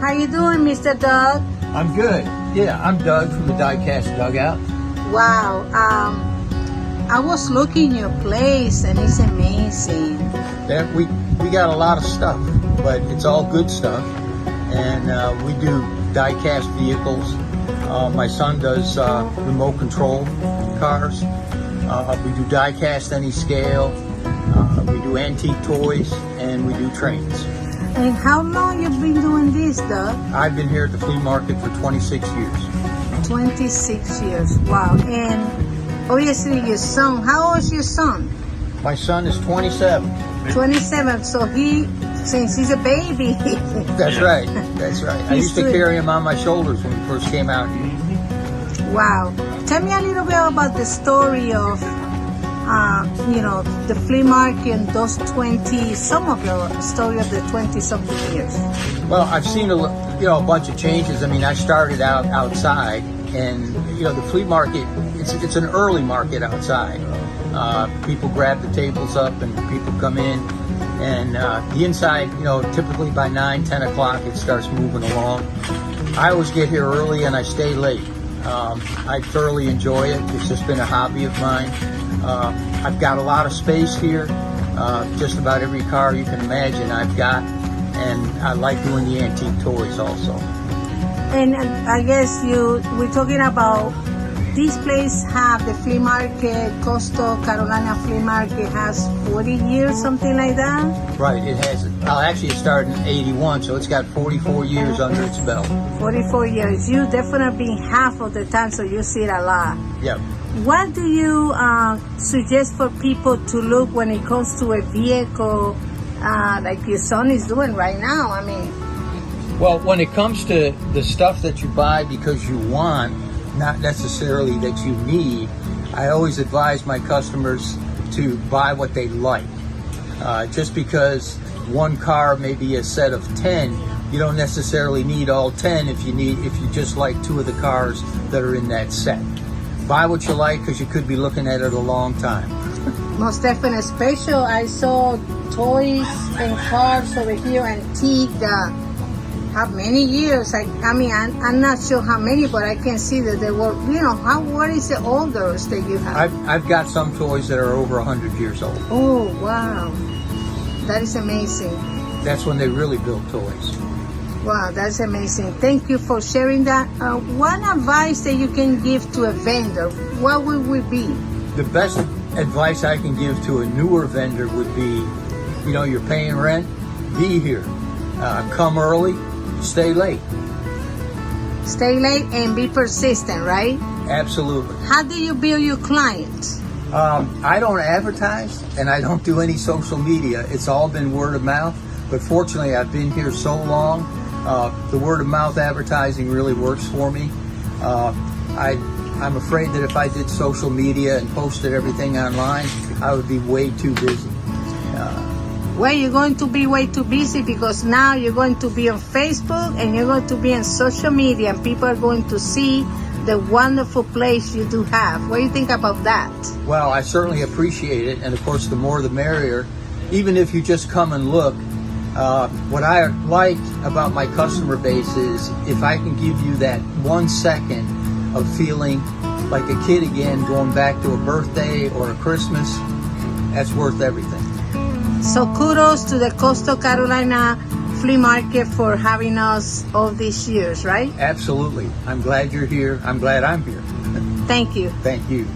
How you doing, Mr. Doug? I'm good. Yeah, I'm Doug from the Diecast Dugout. Wow. I was looking your place and it's amazing. Yeah, we got a lot of stuff, but it's all good stuff. And we do diecast vehicles. My son does remote control cars. We do diecast any scale. We do antique toys, and we do trains. And how long you been doing this, Doug? I've been here at the Flea Market for 26 years. 26 years. Wow. And obviously your son, how old is your son? My son is 27. 27. So since he's a baby. That's right. That's right. I used to carry him on my shoulders when we first came out here. Wow. Tell me a little bit about the story of, the flea market and those 20, some of the story of the 20-something years. Well, I've seen a bunch of changes. I mean, I started out outside, and the flea market, it's an early market outside. People grab the tables up and people come in, and the inside, typically by 9, 10 o'clock it starts moving along. I always get here early and I stay late. I thoroughly enjoy it. It's just been a hobby of mine. I've got a lot of space here. Just about every car you can imagine I've got, and I like doing the antique toys also. And I guess we're talking about this place have the flea market, Coastal Carolina Flea Market has 40 years, something like that? Right, it has. Well, actually it started in 81, so it's got 44 years under its belt. 44 years. You definitely been half of the time, so you see it a lot. Yep. What do you suggest for people to look when it comes to a vehicle like your son is doing right now? I mean, well, when it comes to the stuff that you buy because you want, not necessarily that you need, I always advise my customers to buy what they like. Just because one car may be a set of 10, you don't necessarily need all 10 if you just like 2 of the cars that are in that set. Buy what you like, because you could be looking at it a long time. Most definitely. Special, I saw toys and cars over here, antique, that have many years. I'm not sure how many, but I can see that they were, what is the oldest that you have? I've got some toys that are over 100 years old. Oh, wow. That is amazing. That's when they really built toys. Wow, that's amazing. Thank you for sharing that. What advice that you can give to a vendor? What would be? The best advice I can give to a newer vendor would be, you're paying rent, be here. Come early, stay late. Stay late and be persistent, right? Absolutely. How do you build your clients? I don't advertise and I don't do any social media. It's all been word of mouth. But fortunately, I've been here so long, the word of mouth advertising really works for me. I'm afraid that if I did social media and posted everything online, I would be way too busy. Well, you're going to be way too busy, because now you're going to be on Facebook and you're going to be on social media, and people are going to see the wonderful place you do have. What do you think about that? Well, I certainly appreciate it, and of course the more the merrier. Even if you just come and look, what I like about my customer base is if I can give you that 1 second of feeling like a kid again, going back to a birthday or a Christmas, that's worth everything. So kudos to the Coastal Carolina Flea Market for having us all these years, right? Absolutely. I'm glad you're here. I'm glad I'm here. Thank you. Thank you.